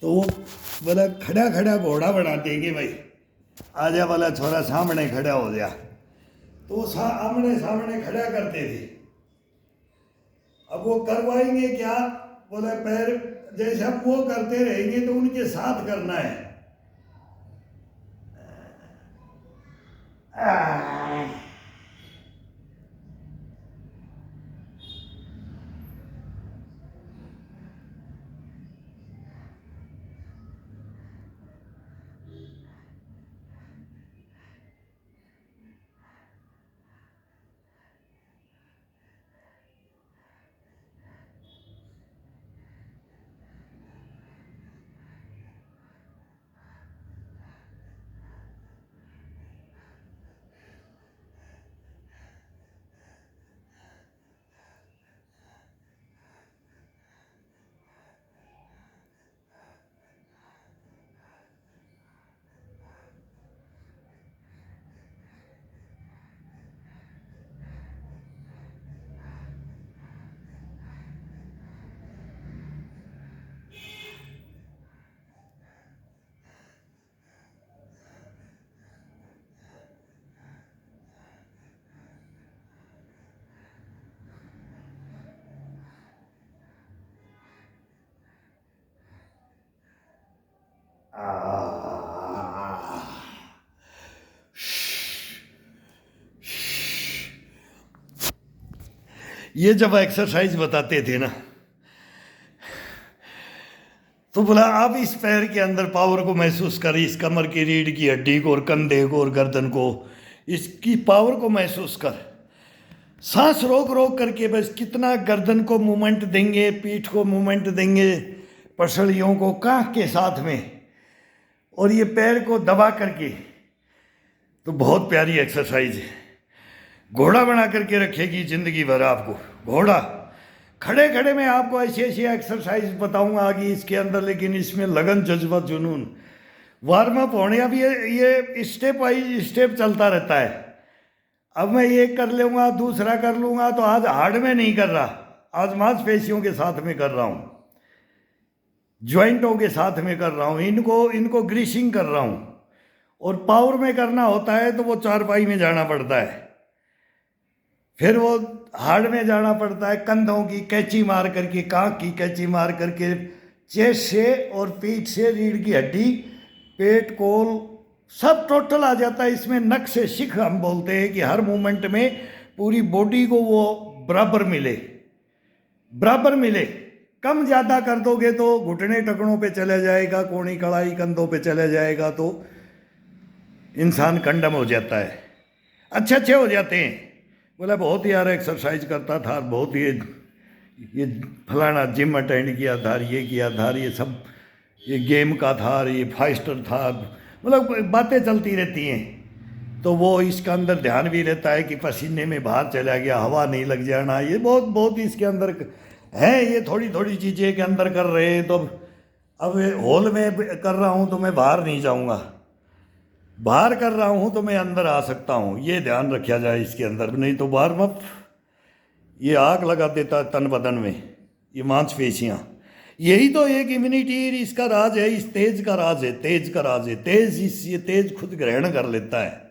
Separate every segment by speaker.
Speaker 1: तो वो बोला खड़ा खड़ा घोड़ा बनाते कि भाई आजा वाला छोरा सामने खड़ा हो गया, तो आमने सामने खड़ा करते थे। अब वो करवाएंगे क्या, बोले पैर जैसे हम वो करते रहेंगे तो उनके साथ करना है। ये जब एक्सरसाइज बताते थे ना, तो बोला आप इस पैर के अंदर पावर को महसूस कर, इस कमर की रीढ़ की हड्डी को और कंधे को और गर्दन को, इसकी पावर को महसूस कर। सांस रोक रोक करके बस कितना गर्दन को मूवमेंट देंगे, पीठ को मूवमेंट देंगे, पसलियों को कांख के साथ में, और ये पैर को दबा करके। तो बहुत प्यारी एक्सरसाइज है, घोड़ा बना करके रखेगी जिंदगी भर आपको। घोड़ा खड़े खड़े में आपको ऐसी ऐसी एक्सरसाइज बताऊंगा आगे इसके अंदर, लेकिन इसमें लगन जज्बा जुनून वार्म अप होने, अब ये स्टेप वाइज स्टेप चलता रहता है। अब मैं ये कर लूँगा, दूसरा कर लूँगा, तो आज हार्ड में नहीं कर रहा, आज मांसपेशियों के साथ में कर रहा हूँ, ज्वाइंटों के साथ में कर रहा हूँ, इनको ग्रीसिंग कर रहा हूँ। और पावर में करना होता है तो वो चारपाई में जाना पड़ता है, फिर वो हार्ड में जाना पड़ता है, कंधों की कैंची मार करके, कांख की कैंची मार करके, चेस्ट से और पीठ से रीढ़ की हड्डी, पेट, कोल, सब टोटल आ जाता है इसमें। नक से शिख हम बोलते हैं कि हर मूवमेंट में पूरी बॉडी को वो बराबर मिले। कम ज़्यादा कर दोगे तो घुटने टकनों पे चले जाएगा, कोणी कड़ाई कंधों पे चले जाएगा, तो इंसान कंडम हो जाता है। अच्छे हो जाते हैं। बोला बहुत यार एक्सरसाइज करता था, बहुत ये फलाना जिम अटेंड किया था, ये किया था, ये सब, ये गेम का था, ये फाइस्टर था, मतलब बातें चलती रहती हैं। तो वो इसका अंदर ध्यान भी रहता है कि पसीने में बाहर चला गया, हवा नहीं लग जाना, ये बहुत इसके अंदर है। ये थोड़ी थोड़ी चीज़ें के अंदर कर रहे हैं। तो अब हॉल में कर रहा हूँ तो मैं बाहर नहीं जाऊँगा, बाहर कर रहा हूँ तो मैं अंदर आ सकता हूँ, ये ध्यान रखा जाए इसके अंदर। नहीं तो वार्म अप ये आग लगा देता है तन बदन में, ये मांसपेशियाँ। यही तो एक इम्यूनिटी इसका राज है, इस तेज का राज है, ये तेज खुद ग्रहण कर लेता है।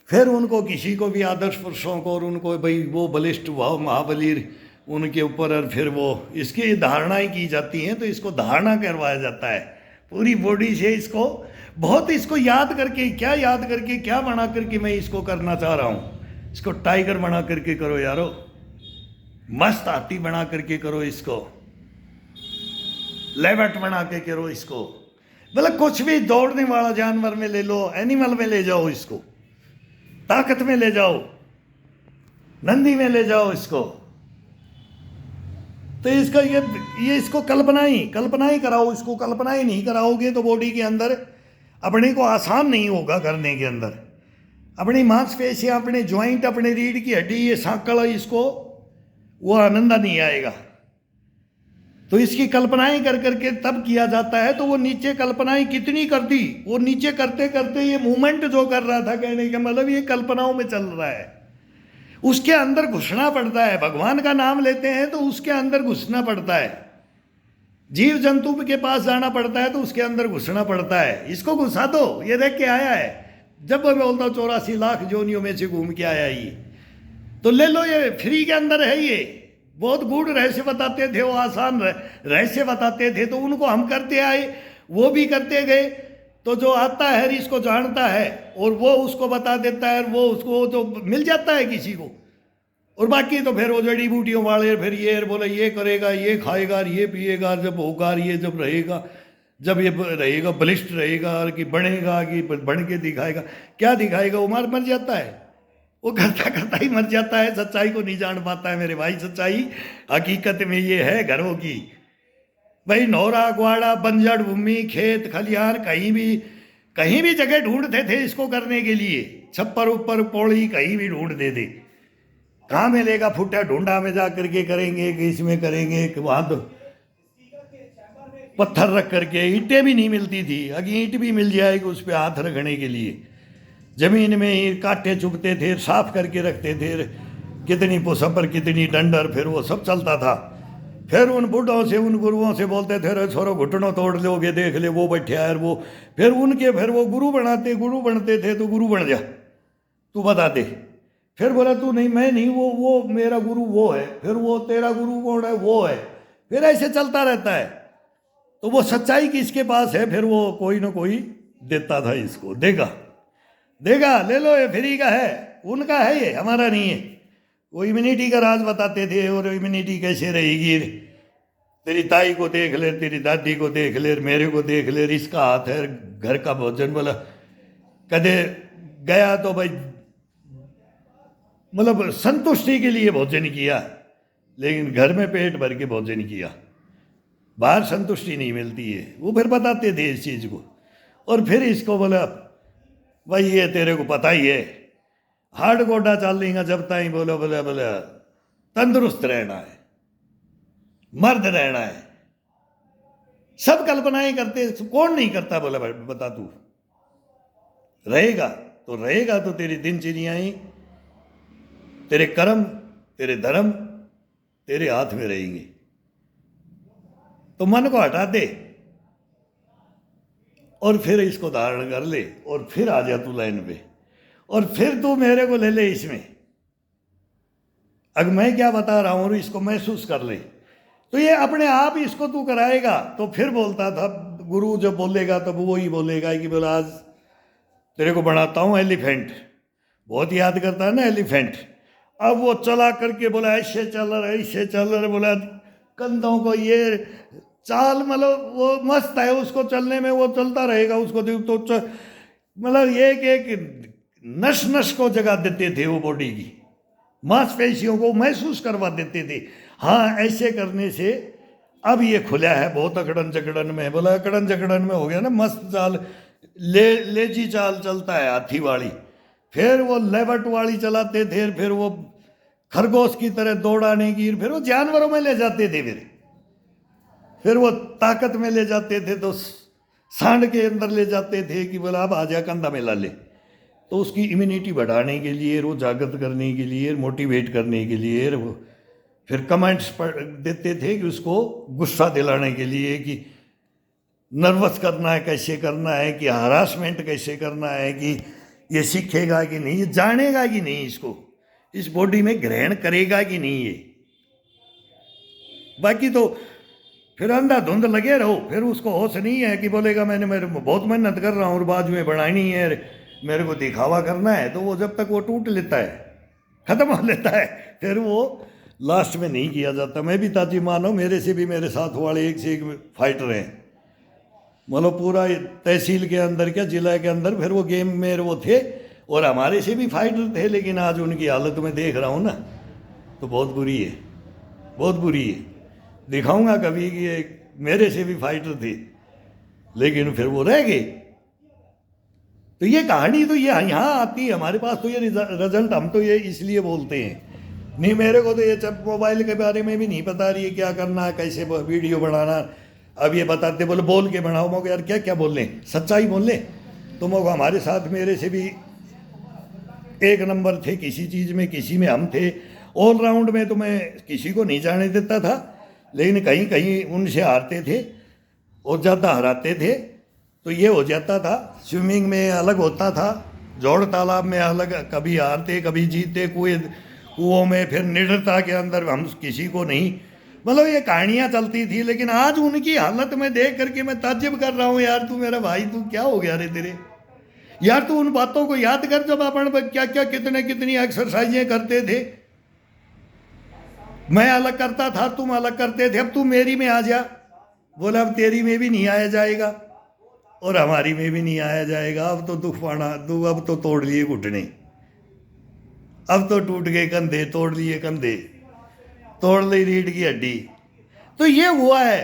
Speaker 1: फिर उनको किसी को भी आदर्श पुरुषों को, और उनको भाई वो बलिष्ठ भाव महाबली उनके ऊपर, और फिर वो इसकी धारणाएं की जाती हैं, तो इसको धारणा करवाया जाता है पूरी बॉडी से। इसको बहुत इसको याद करके क्या बना करके मैं इसको करना चाह रहा हूँ। इसको टाइगर बना करके करो यारो, मस्त हाथी बना करके करो, इसको लेवट बना के करो, इसको मतलब कुछ भी दौड़ने वाला जानवर में ले लो, एनिमल में ले जाओ, इसको ताकत में ले जाओ, नंदी में ले जाओ इसको। तो इसका ये इसको कल्पना ही कराओ। इसको कल्पना ही नहीं कराओगे तो बॉडी के अंदर अपने को आसान नहीं होगा करने के अंदर। अपनी मांसपेशियां, अपने ज्वाइंट, अपने रीढ़ की हड्डी, ये सांकड़, इसको वो आनंद नहीं आएगा। तो इसकी कल्पनाएं कर करके तब किया जाता है। तो वो नीचे कल्पनाएं कितनी कर दी, वो नीचे करते करते ये मूवमेंट जो कर रहा था, कहने का मतलब ये कल्पनाओं में चल रहा है, उसके अंदर घुसना पड़ता है। भगवान का नाम लेते हैं तो उसके अंदर घुसना पड़ता है। जीव जंतु के पास जाना पड़ता है तो उसके अंदर घुसना पड़ता है। इसको घुसा दो, ये देख के आया है। जब मैं बोलता हूँ 84 लाख जोनियों में से घूम के आया ये, तो ले लो, ये फ्री के अंदर है। ये बहुत गूढ़ रहस्य बताते थे, वो आसान रहस्य बताते थे, तो उनको हम करते आए, वो भी करते गए। तो जो आता है इसको जानता है और वो उसको बता देता है, वो उसको तो मिल जाता है किसी को। और बाकी तो फिर वो जड़ी बूटियों वाले फिर ये बोले ये करेगा, ये खाएगा, ये पिएगा, जब होगा ये, जब रहेगा, जब ये रहेगा बलिष्ठ रहेगा, कि बढ़ेगा, कि बढ़ के दिखाएगा, क्या दिखाएगा, वो मर जाता है। वो करता करता ही मर जाता है, सच्चाई को नहीं जान पाता है मेरे भाई। सच्चाई हकीकत में ये है घरों की। भाई नौरा ग्वाड़ा बंजर भूमि खेत खलिहान कहीं भी जगह ढूंढते थे इसको करने के लिए। छप्पर ऊपर पौड़ी कहीं भी ढूंढ दे दे, कहाँ मिलेगा फुटा ढूंढा में जा करके करेंगे, कि इसमें करेंगे, कि वहाँ तो पत्थर रख करके ईंटें भी नहीं मिलती थी। अगर ईंट भी मिल जाएगी उस पर हाथ रखने के लिए, जमीन में ही कांटे चुभते थे, साफ करके रखते थे, कितनी पुसपर कितनी डंडर, फिर वो सब चलता था। फिर उन बूढ़ों से उन गुरुओं से बोलते थे रे छोरो घुटनों तोड़ लोगे, देख ले वो बैठे है वो। फिर वो गुरु बनते थे, तो गुरु बन जा, तू बता दे। फिर बोला तू नहीं, मैं नहीं, वो मेरा गुरु वो है। फिर वो तेरा गुरु कौन है, वो है। फिर ऐसे चलता रहता है। तो वो सच्चाई किसके पास है, फिर वो कोई ना कोई देता था इसको, देगा ले लो, ये फ्री का है, उनका है, ये हमारा नहीं है। वो इम्यूनिटी का राज बताते थे, और इम्यूनिटी कैसे रहेगी, तेरी ताई को देख ले, तेरी दादी को देख ले, मेरे को देख ले, इसका हाथ है घर का भोजन। बोला कदे गया तो भाई मतलब संतुष्टि के लिए भोजन किया, लेकिन घर में पेट भर के भोजन किया, बाहर संतुष्टि नहीं मिलती है। वो फिर बताते थे इस चीज़ को। और फिर इसको बोला भाई ये तेरे को पता ही है, हार्ड गोडा चल लेगा जब ताई बोलो बोले तंदुरुस्त रहना है, मर्द रहना है। सब कल्पनाएं करते, कौन नहीं करता, बोला बता तू। रहेगा तो तेरी दिनचर्याएं, तेरे कर्म, तेरे धर्म तेरे हाथ में रहेंगे। तो मन को हटा दे और फिर इसको धारण कर ले, और फिर आ जा तू लाइन पे, और फिर तू मेरे को ले ले इसमें। अगर मैं क्या बता रहा हूं इसको महसूस कर ले, तो ये अपने आप इसको तू कराएगा। तो फिर बोलता था गुरु जब बोलेगा तब वो ही बोलेगा कि बोला आज तेरे को बनाता हूं एलिफेंट, बहुत याद करता है ना एलिफेंट। अब वो चला करके बोला ऐसे चल रहा, बोला कंधों को ये चाल, मतलब वो मस्त है, उसको चलने में वो चलता रहेगा, उसको तो मतलब एक नस नस को जगा देते थे, वो बॉडी की मांसपेशियों को महसूस करवा देते थे। हाँ ऐसे करने से अब ये खुला है, बहुत अकड़न जकड़न में। बोला अकड़न जकड़न में हो गया ना, मस्त चाल, लेजी चाल चलता है हाथी वाली। फिर वो लेवट वाली चलाते थे, फिर वो खरगोश की तरह दौड़ाने की, फिर वो जानवरों में ले जाते थे, फिर वो ताकत में ले जाते थे, तो सांड के अंदर ले जाते थे कि बोला अब आ जा कंधा में ला ले। तो उसकी इम्यूनिटी बढ़ाने के लिए, वो जागृत करने के लिए, मोटिवेट करने के लिए, वो फिर कमेंट्स देते थे कि उसको गुस्सा दिलाने के लिए, कि नर्वस करना है कैसे करना है, कि हरासमेंट कैसे करना है, कि ये सीखेगा कि नहीं, ये जानेगा कि नहीं, इसको इस बॉडी में ग्रहण करेगा कि नहीं ये। बाकी तो फिर अंधाधुंध लगे रहो, फिर उसको होश नहीं है कि बोलेगा मैंने बहुत मेहनत कर रहा हूँ और बाजू में बढ़ानी है, मेरे को दिखावा करना है। तो वो जब तक वो टूट लेता है, खत्म हो लेता है, फिर वो लास्ट में नहीं किया जाता। मैं भी ताजी मानो, मेरे से भी मेरे साथ वाले एक से एक फाइटर हैं, मतलब पूरा तहसील के अंदर क्या जिला के अंदर, फिर वो गेम में वो थे और हमारे से भी फाइटर थे। लेकिन आज उनकी हालत में देख रहा हूँ ना, तो बहुत बुरी है, बहुत बुरी है। दिखाऊंगा कभी कि मेरे से भी फाइटर थे, लेकिन फिर वो रह गए। तो ये कहानी तो ये यहाँ आती है हमारे पास, तो ये रिजल्ट हम तो ये इसलिए बोलते हैं। नहीं मेरे को तो ये जब मोबाइल के बारे में भी नहीं पता रही है, क्या करना है, कैसे वीडियो बनाना। अब ये बताते बोले बोल के बनाओ, मौके यार क्या क्या बोल लें, सच्चाई बोल लें। तो मौका हमारे साथ मेरे से भी एक नंबर थे किसी चीज़ में, किसी में हम थे ऑलराउंड में, तो मैं किसी को नहीं जाने देता था। लेकिन कहीं कहीं उनसे हारते थे और ज़्यादा हराते थे, तो ये हो जाता था। स्विमिंग में अलग होता था, जोड़ तालाब में अलग, कभी हारते कभी जीतते, कुओं में फिर निडरता के अंदर हम किसी को नहीं, मतलब ये कहानियां चलती थी। लेकिन आज उनकी हालत में देख करके मैं ताज्जुब कर रहा हूँ, यार तू मेरा भाई, तू क्या हो गया रे तेरे, यार तू उन बातों को याद कर जब अपन क्या क्या कितने कितनी एक्सरसाइजें करते थे। मैं अलग करता था, तुम अलग करते थे, अब तू मेरी में आ जा। बोला अब तेरी में भी नहीं आया जाएगा और हमारी में भी नहीं आया जाएगा। अब तो दुख पाना, अब तो तोड़ लिए घुटने, अब तो टूट गए कंधे, तोड़ लिए कंधे, तोड़ ली रीढ़ की हड्डी। तो ये हुआ है।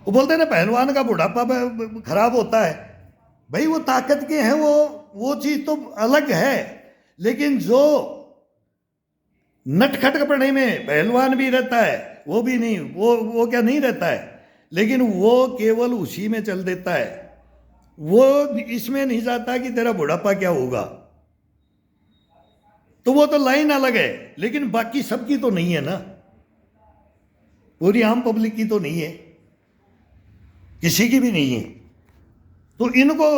Speaker 1: वो बोलते हैं ना पहलवान का बुढ़ापा खराब होता है। भाई वो ताकत के हैं, वो चीज तो अलग है, लेकिन जो नटखट कपड़े में पहलवान भी रहता है, वो भी नहीं, वो क्या नहीं रहता है, लेकिन वो केवल उसी में चल देता है, वो इसमें नहीं जाता कि तेरा बुढ़ापा क्या होगा। तो वो तो लाइन अलग है, लेकिन बाकी सबकी तो नहीं है ना, पूरी आम पब्लिक की तो नहीं है, किसी की भी नहीं है। तो इनको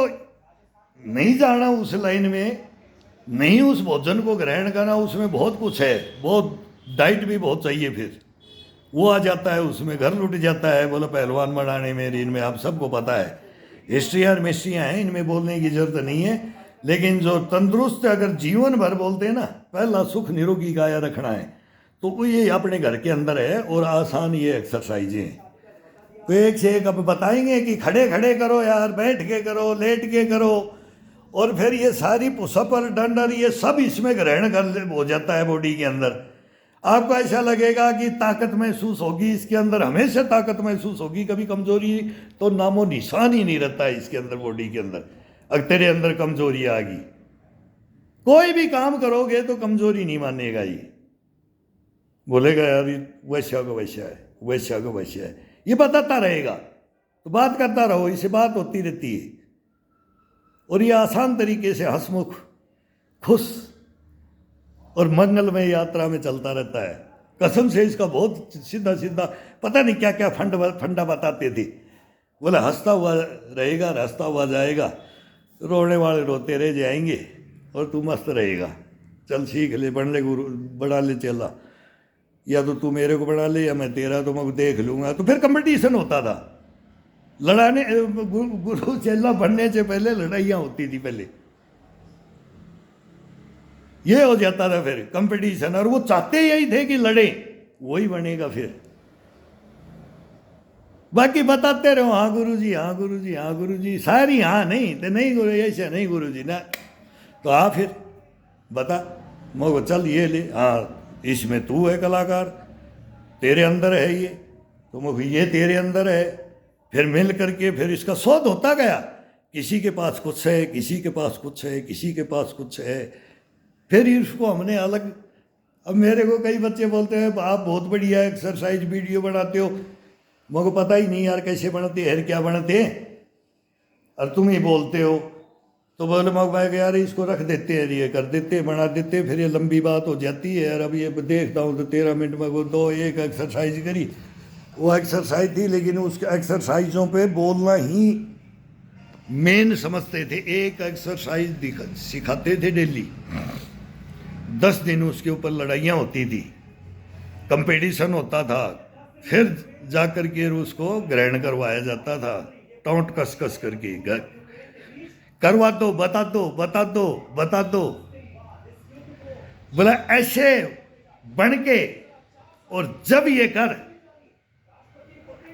Speaker 1: नहीं जाना उस लाइन में, नहीं उस भोजन को ग्रहण करना, उसमें बहुत कुछ है, बहुत डाइट भी बहुत चाहिए, फिर वो आ जाता है उसमें, घर लुट जाता है। बोला पहलवान बनाने में, इनमें आप सबको पता है, हिस्ट्री और मिस्ट्रियाँ हैं, इनमें बोलने की जरूरत नहीं है। लेकिन जो तंदुरुस्त अगर जीवन भर बोलते हैं ना, पहला सुख निरोगी काया रखना है, तो वो ये अपने घर के अंदर है, और आसान ये एक्सरसाइजें हैं। तो एक से एक अब बताएंगे कि खड़े खड़े करो यार, बैठ के करो, लेट के करो, और फिर ये सारी पुशअप और डंडर ये सब इसमें ग्रहण कर हो जाता है बॉडी के अंदर। आपको ऐसा लगेगा कि ताकत महसूस होगी, इसके अंदर हमेशा ताकत महसूस होगी, कभी कमजोरी तो नामो निशान ही नहीं रहता है इसके अंदर, बॉडी के अंदर। अगर तेरे अंदर कमजोरी आ गई, कोई भी काम करोगे तो कमजोरी नहीं मानेगा, ये बोलेगा यार वैश्या को वैश्या है, वैश्या को वैश्या है, ये बताता रहेगा। तो बात करता रहो, इससे बात होती रहती है, और ये आसान तरीके से हंसमुख, खुश और मंगलमय यात्रा में चलता रहता है। कसम से इसका बहुत सीधा सीधा पता नहीं क्या क्या फंडा बताते थे। बोले हंसता हुआ रहेगा, हंसता हुआ जाएगा, रोने वाले रोते रह जाएंगे, और तू मस्त रहेगा। चल सीख ले, बन ले गुरु, बना ले चला, या तो तू मेरे को बना ले या मैं तेरा, तो मैं देख लूँगा। तो फिर कंपटीशन होता था, लड़ाने गुरु चेला बनने से पहले लड़ाइयाँ होती थी पहले, ये हो जाता था फिर कंपटीशन, और वो चाहते यही थे कि लड़े, वही बनेगा फिर। बाकी बताते रहो हाँ गुरुजी, हाँ गुरुजी, हाँ गुरुजी, सारी हाँ नहीं तो नहीं गुरु, ऐसे नहीं गुरुजी ना, तो हाँ फिर बता, मैं चल ये ले, हाँ इसमें तू है कलाकार, तेरे अंदर है ये, तो मैं ये तेरे अंदर है। फिर मिल करके फिर इसका शोध होता गया, किसी के पास कुछ है, किसी के पास कुछ है, किसी के पास कुछ है, फिर इसको हमने अलग। अब मेरे को कई बच्चे बोलते हैं आप बहुत बढ़िया एक्सरसाइज वीडियो बनाते हो, मुझे पता ही नहीं यार कैसे बनते हैं, क्या बनते हैं, और तुम ही बोलते हो। तो बोले मैं यार इसको रख देते हैं, ये कर देते बना देते, फिर ये लंबी बात हो जाती है यार। अब ये देखता हूँ तो 13 मिनट में वो एक एक्सरसाइज करी, वो एक्सरसाइज थी, लेकिन उस एक्सरसाइजों पे बोलना ही मेन समझते थे। एक एक्सरसाइज सिखाते थे डेली, 10 दिन उसके ऊपर लड़ाइयाँ होती थी, कंपटीशन होता था, फिर जाकर के उसको ग्रहण करवाया जाता था, टोंट कस कस करके करवा दो, बता दो, बता दो, बता दो। बोला ऐसे बन के, और जब ये कर,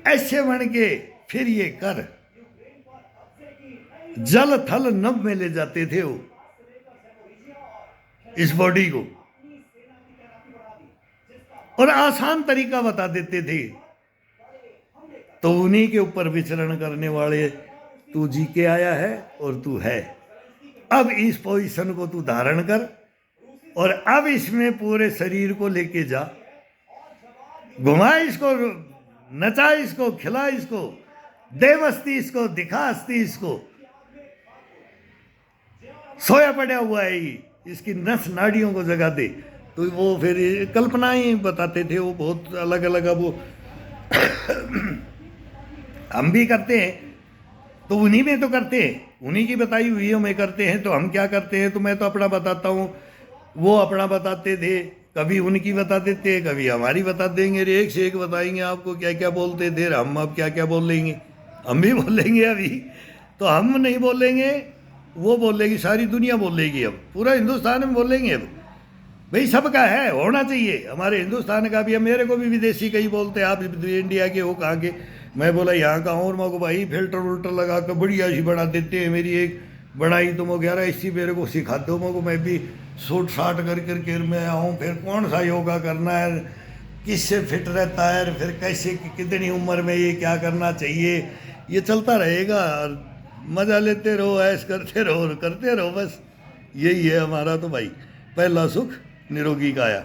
Speaker 1: ऐसे बन के फिर ये कर, जल थल नभ में ले जाते थे वो इस बॉडी को, और आसान तरीका बता देते थे। तो उन्हीं के ऊपर विचरण करने वाले तू जी के आया है और तू है। अब इस पोजीशन को तू धारण कर, और अब इसमें पूरे शरीर को लेके जा, घुमा इसको, नचा इसको, खिला इसको, दे मस्ती इसको, दिखा हस्ती इसको। सोया पड़ा हुआ है ये, इसकी नस नाड़ियों को जगा दे, तो वो फिर कल्पनाएं बताते थे, वो बहुत अलग अलग। अब वो हम भी करते हैं तो उन्हीं में तो करते हैं, उन्हीं की बताई हुई में करते हैं। तो हम क्या करते हैं, तो मैं तो अपना बताता हूँ, वो अपना बताते थे, कभी उनकी बता देते, कभी हमारी बता देंगे, एक से एक बताएंगे आपको क्या क्या बोलते थे। हम अब क्या क्या बोल लेंगे, हम भी बोलेंगे अभी। तो हम नहीं बोलेंगे, वो बोलेगी, सारी दुनिया बोलेगी, अब पूरा हिंदुस्तान में बोलेंगे। अब भाई सबका है, होना चाहिए हमारे हिंदुस्तान का भी। अब मेरे को भी विदेशी कई बोलते हैं, आप इंडिया के हो, कहाँ के? मैं बोला यहाँ का हूँ, और मेरे को भाई फिल्टर उल्टर लगा कर बढ़िया सी बना देते हैं। मेरी एक बनाई तो मैं 11 इसी मेरे को सिखा दो, मेरे को मैं भी सूट साट कर करके मैं आऊँ। फिर कौन सा योगा करना है, किससे फिट रहता है, फिर कैसे कितनी उम्र में ये क्या करना चाहिए, ये चलता रहेगा। और मज़ा लेते रहो, ऐश करते रहो, करते रहो, बस यही है हमारा तो भाई। पहला सुख निरोगी काया।